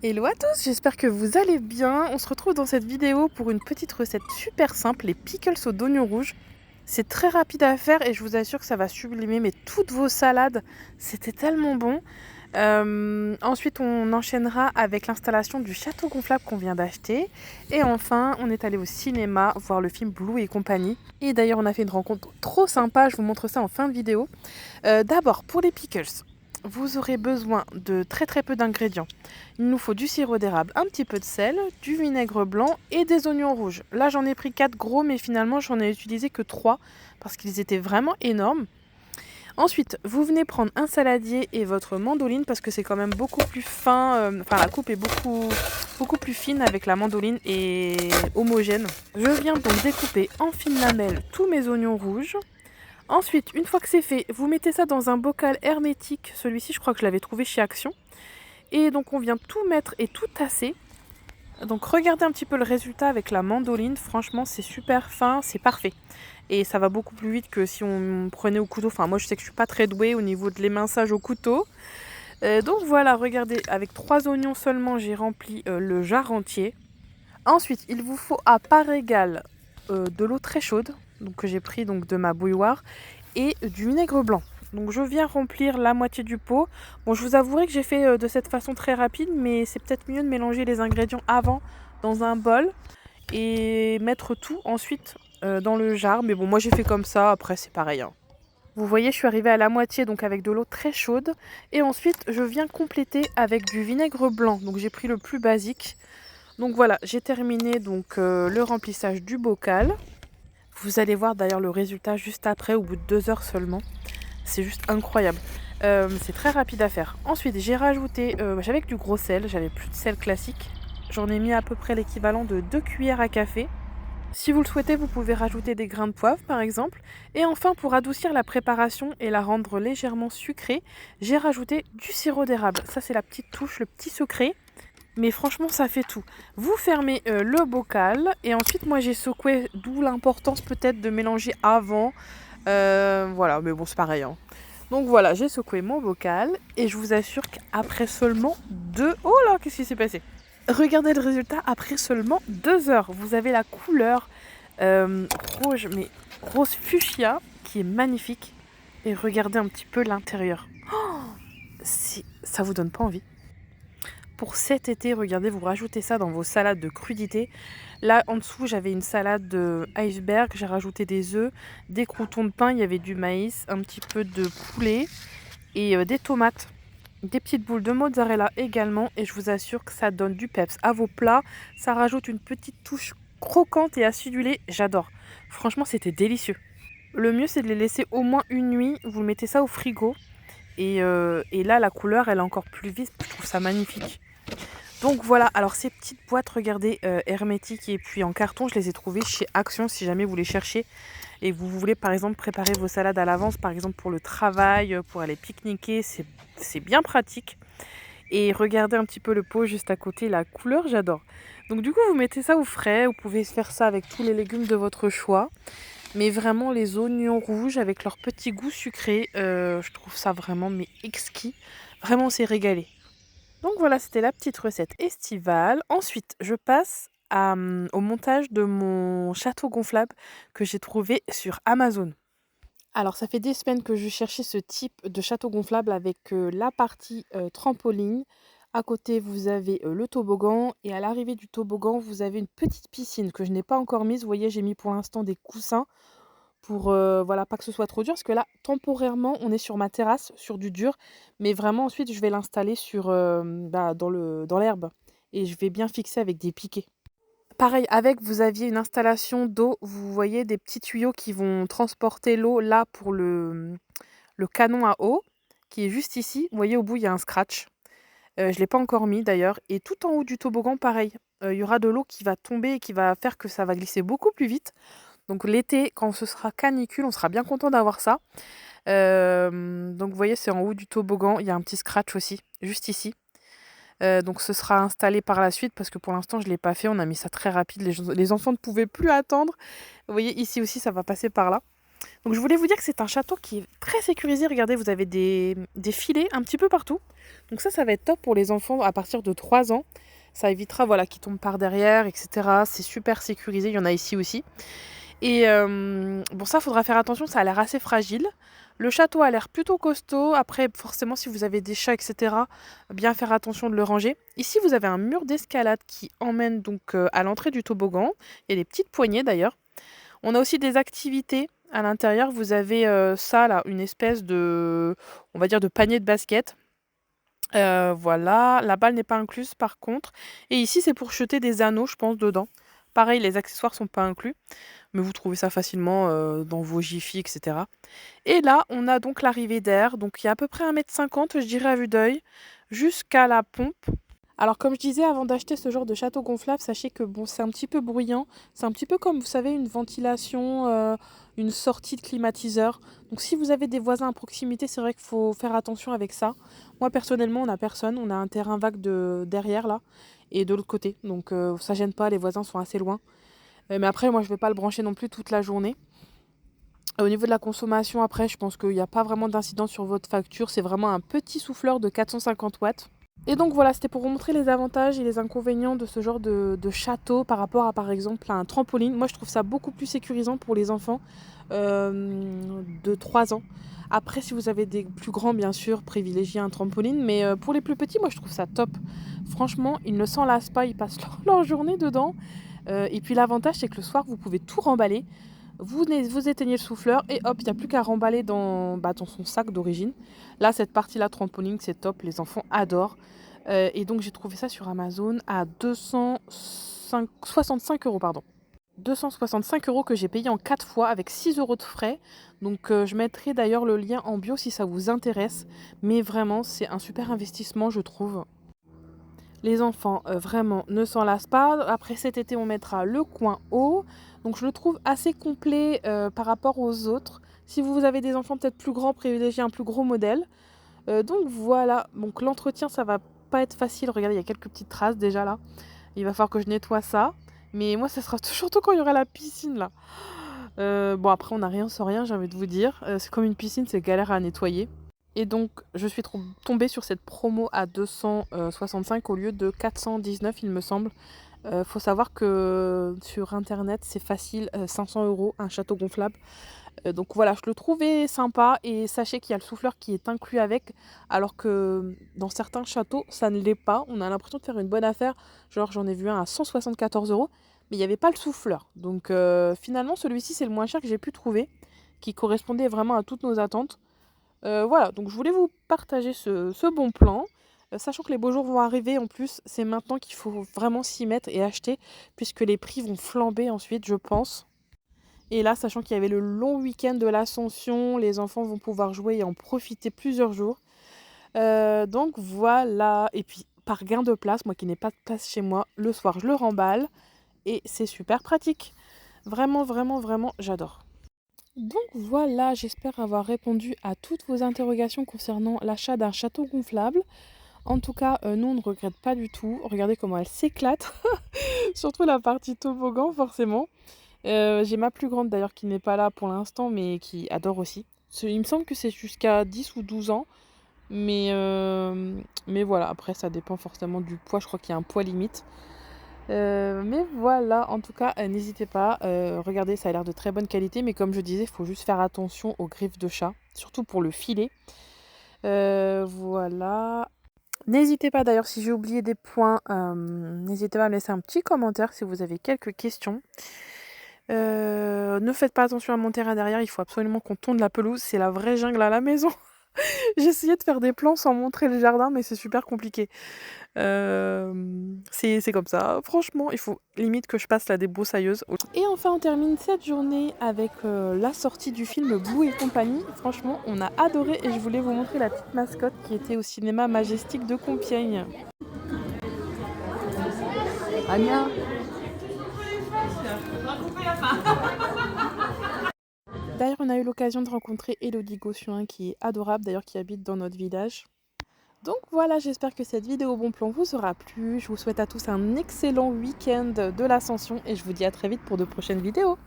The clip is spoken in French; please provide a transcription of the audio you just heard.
Hello à tous, j'espère que vous allez bien. On se retrouve dans cette vidéo pour une petite recette super simple, les pickles aux oignons rouges. C'est très rapide à faire et je vous assure que ça va sublimer mais toutes vos salades. C'était tellement bon. Ensuite, on enchaînera avec l'installation du château gonflable qu'on vient d'acheter. Et enfin, on est allé au cinéma voir le film Blue et compagnie. Et d'ailleurs, on a fait une rencontre trop sympa, je vous montre ça en fin de vidéo. D'abord, pour les pickles, vous aurez besoin de très peu d'ingrédients. Il nous faut du sirop d'érable, un petit peu de sel, du vinaigre blanc et des oignons rouges. Là, j'en ai pris 4 gros, mais finalement, j'en ai utilisé que 3 parce qu'ils étaient vraiment énormes. Ensuite, vous venez prendre un saladier et votre mandoline parce que c'est quand même beaucoup plus fin. Enfin, la coupe est beaucoup plus fine avec la mandoline et homogène. Je viens donc découper en fines lamelles tous mes oignons rouges. Ensuite, une fois que c'est fait, vous mettez ça dans un bocal hermétique. Celui-ci, je crois que je l'avais trouvé chez Action. Et donc, on vient tout mettre et tout tasser. Donc, regardez un petit peu le résultat avec la mandoline. Franchement, c'est super fin, c'est parfait. Et ça va beaucoup plus vite que si on prenait au couteau. Enfin, moi, je sais que je suis pas très douée au niveau de l'éminçage au couteau. Donc, voilà, regardez, avec 3 oignons seulement, j'ai rempli le jar entier. Ensuite, il vous faut à part égale de l'eau très chaude, donc que j'ai pris donc de ma bouilloire, et du vinaigre blanc. Donc je viens remplir la moitié du pot. Bon, je vous avouerai que j'ai fait de cette façon très rapide, mais c'est peut-être mieux de mélanger les ingrédients avant dans un bol et mettre tout ensuite dans le jar. Mais bon, moi j'ai fait comme ça, après c'est pareil, hein. Vous voyez, je suis arrivée à la moitié, donc avec de l'eau très chaude. Et ensuite, je viens compléter avec du vinaigre blanc. Donc j'ai pris le plus basique. Donc voilà, j'ai terminé donc le remplissage du bocal. Vous allez voir d'ailleurs le résultat juste après, au bout de 2 heures seulement. C'est juste incroyable. C'est très rapide à faire. Ensuite, j'ai rajouté, j'avais du gros sel, j'avais plus de sel classique. J'en ai mis à peu près l'équivalent de 2 cuillères à café. Si vous le souhaitez, vous pouvez rajouter des grains de poivre par exemple. Et enfin, pour adoucir la préparation et la rendre légèrement sucrée, j'ai rajouté du sirop d'érable. Ça, c'est la petite touche, le petit secret. Mais franchement, ça fait tout. Vous fermez le bocal et ensuite, moi, j'ai secoué, d'où l'importance peut-être de mélanger avant. Voilà, mais bon, c'est pareil, hein. Donc voilà, j'ai secoué mon bocal et je vous assure qu'après seulement 2... Oh là, qu'est-ce qui s'est passé? Regardez le résultat après seulement 2 heures. Vous avez la couleur euh, rouge, mais rose fuchsia, qui est magnifique. Et regardez un petit peu l'intérieur. Si ça vous donne pas envie? Pour cet été, regardez, vous rajoutez ça dans vos salades de crudité. Là, en dessous, j'avais une salade de iceberg. J'ai rajouté des œufs, des croûtons de pain, il y avait du maïs, un petit peu de poulet et des tomates. Des petites boules de mozzarella également. Et je vous assure que ça donne du peps à vos plats. Ça rajoute une petite touche croquante et acidulée. J'adore. Franchement, c'était délicieux. Le mieux, c'est de les laisser au moins une nuit. Vous mettez ça au frigo. Et là, la couleur, elle est encore plus vive. Je trouve ça magnifique. Donc voilà, alors ces petites boîtes, regardez, hermétiques et puis en carton, je les ai trouvées chez Action si jamais vous les cherchez et vous voulez par exemple préparer vos salades à l'avance, par exemple pour le travail, pour aller pique-niquer, c'est bien pratique. Et regardez un petit peu le pot juste à côté, la couleur, j'adore. Donc du coup, vous mettez ça au frais, vous pouvez faire ça avec tous les légumes de votre choix. Mais vraiment, les oignons rouges avec leur petit goût sucré, je trouve ça vraiment mais exquis. Vraiment, c'est régalé. Donc voilà, c'était la petite recette estivale. Ensuite, je passe au montage de mon château gonflable que j'ai trouvé sur Amazon. Alors, ça fait des semaines que je cherchais ce type de château gonflable avec la partie trampoline. À côté, vous avez le toboggan et à l'arrivée du toboggan, vous avez une petite piscine que je n'ai pas encore mise. Vous voyez, j'ai mis pour l'instant des coussins pour voilà, pas que ce soit trop dur. Parce que là, temporairement, on est sur ma terrasse, sur du dur. Mais vraiment, ensuite, je vais l'installer sur, dans l'herbe. Et je vais bien fixer avec des piquets. Pareil, avec, vous aviez une installation d'eau. Vous voyez des petits tuyaux qui vont transporter l'eau là pour le canon à eau, qui est juste ici. Vous voyez, au bout, il y a un scratch. Je ne l'ai pas encore mis d'ailleurs. Et tout en haut du toboggan, pareil. Il y aura de l'eau qui va tomber et qui va faire que ça va glisser beaucoup plus vite. Donc l'été, quand ce sera canicule, on sera bien content d'avoir ça. Donc vous voyez, c'est en haut du toboggan. Il y a un petit scratch aussi, juste ici. Donc ce sera installé par la suite parce que pour l'instant, je ne l'ai pas fait. On a mis ça très rapide. Les enfants ne pouvaient plus attendre. Vous voyez, ici aussi, ça va passer par là. Donc je voulais vous dire que c'est un château qui est très sécurisé. Regardez, vous avez des filets un petit peu partout. Donc ça va être top pour les enfants à partir de 3 ans. Ça évitera voilà, qu'ils tombent par derrière, etc. C'est super sécurisé, il y en a ici aussi. Et bon, ça, faudra faire attention, ça a l'air assez fragile. Le château a l'air plutôt costaud. Après, forcément, si vous avez des chats, etc., bien faire attention de le ranger. Ici, vous avez un mur d'escalade qui emmène donc à l'entrée du toboggan. Il y a des petites poignées d'ailleurs. On a aussi des activités. À l'intérieur, vous avez ça, là, une espèce de, on va dire, de panier de basket. Voilà, la balle n'est pas incluse par contre. Et ici, c'est pour jeter des anneaux, je pense, dedans. Pareil, les accessoires sont pas inclus, mais vous trouvez ça facilement dans vos Jiffy, etc. Et là, on a donc l'arrivée d'air. Donc, il y a à peu près 1,50 m, je dirais à vue d'œil, jusqu'à la pompe. Alors comme je disais, avant d'acheter ce genre de château gonflable, sachez que bon, c'est un petit peu bruyant. C'est un petit peu comme, vous savez, une ventilation, une sortie de climatiseur. Donc si vous avez des voisins à proximité, c'est vrai qu'il faut faire attention avec ça. Moi personnellement, on n'a personne. On a un terrain vague derrière là et de l'autre côté. Donc ça gêne pas, les voisins sont assez loin. Mais après, moi je vais pas le brancher non plus toute la journée. Au niveau de la consommation, après, je pense qu'il n'y a pas vraiment d'incidence sur votre facture. C'est vraiment un petit souffleur de 450 watts. Et donc voilà, c'était pour vous montrer les avantages et les inconvénients de ce genre de château par rapport à par exemple à un trampoline. Moi je trouve ça beaucoup plus sécurisant pour les enfants de 3 ans. Après si vous avez des plus grands bien sûr, privilégiez un trampoline. Mais pour les plus petits, moi je trouve ça top. Franchement, ils ne s'en lassent pas, ils passent leur journée dedans. Et puis l'avantage c'est que le soir vous pouvez tout remballer. Vous éteignez le souffleur et hop, il n'y a plus qu'à remballer dans son sac d'origine. Là, cette partie-là, trampoline, c'est top, les enfants adorent. Et donc, j'ai trouvé ça sur Amazon à 265 euros, pardon. 265 euros que j'ai payé en 4 fois avec 6 euros de frais. Donc, je mettrai d'ailleurs le lien en bio si ça vous intéresse. Mais vraiment, c'est un super investissement, je trouve. Les enfants, vraiment, ne s'en lassent pas. Après cet été, on mettra le coin haut. Donc je le trouve assez complet par rapport aux autres. Si vous avez des enfants peut-être plus grands, privilégiez un plus gros modèle. Donc voilà, donc l'entretien, ça va pas être facile. Regardez, il y a quelques petites traces déjà là. Il va falloir que je nettoie ça. Mais moi, ça sera surtout quand il y aura la piscine là. Bon, après, on n'a rien sans rien, j'ai envie de vous dire. C'est comme une piscine, c'est galère à nettoyer. Et donc, je suis tombée sur cette promo à 265 au lieu de 419, il me semble. Faut savoir que sur internet, c'est facile, 500 euros, un château gonflable. Donc voilà, je le trouvais sympa et sachez qu'il y a le souffleur qui est inclus avec, alors que dans certains châteaux, ça ne l'est pas. On a l'impression de faire une bonne affaire. Genre, j'en ai vu un à 174 euros, mais il n'y avait pas le souffleur. Donc finalement, celui-ci, c'est le moins cher que j'ai pu trouver, qui correspondait vraiment à toutes nos attentes. Voilà, donc je voulais vous partager ce bon plan. Sachant que les beaux jours vont arriver, en plus, c'est maintenant qu'il faut vraiment s'y mettre et acheter, puisque les prix vont flamber ensuite, je pense. Et là, sachant qu'il y avait le long week-end de l'Ascension, les enfants vont pouvoir jouer et en profiter plusieurs jours. Donc voilà. Et puis, par gain de place, moi qui n'ai pas de place chez moi, le soir, je le remballe. Et c'est super pratique. Vraiment, vraiment, vraiment, j'adore. Donc voilà, j'espère avoir répondu à toutes vos interrogations concernant l'achat d'un château gonflable. En tout cas, nous, on ne regrette pas du tout. Regardez comment elle s'éclate. Surtout la partie toboggan, forcément. J'ai ma plus grande d'ailleurs qui n'est pas là pour l'instant, mais qui adore aussi. Il me semble que c'est jusqu'à 10 ou 12 ans. Mais voilà, après ça dépend forcément du poids. Je crois qu'il y a un poids limite. Mais voilà, en tout cas, n'hésitez pas. Regardez, ça a l'air de très bonne qualité. Mais comme je disais, il faut juste faire attention aux griffes de chat. Surtout pour le filet. Voilà. N'hésitez pas d'ailleurs, si j'ai oublié des points, n'hésitez pas à me laisser un petit commentaire si vous avez quelques questions. Ne faites pas attention à mon terrain derrière, il faut absolument qu'on tourne la pelouse, c'est la vraie jungle à la maison. J'ai essayé de faire des plans sans montrer le jardin, mais c'est super compliqué. C'est comme ça. Franchement, il faut limite que je passe la débroussailleuse. Et enfin, on termine cette journée avec la sortie du film Blue et compagnie. Franchement, on a adoré et je voulais vous montrer la petite mascotte qui était au cinéma Majestic de Compiègne. Anya. D'ailleurs, on a eu l'occasion de rencontrer Elodie Gossuin qui est adorable, d'ailleurs qui habite dans notre village. Donc voilà, j'espère que cette vidéo bon plan vous aura plu. Je vous souhaite à tous un excellent week-end de l'Ascension et je vous dis à très vite pour de prochaines vidéos.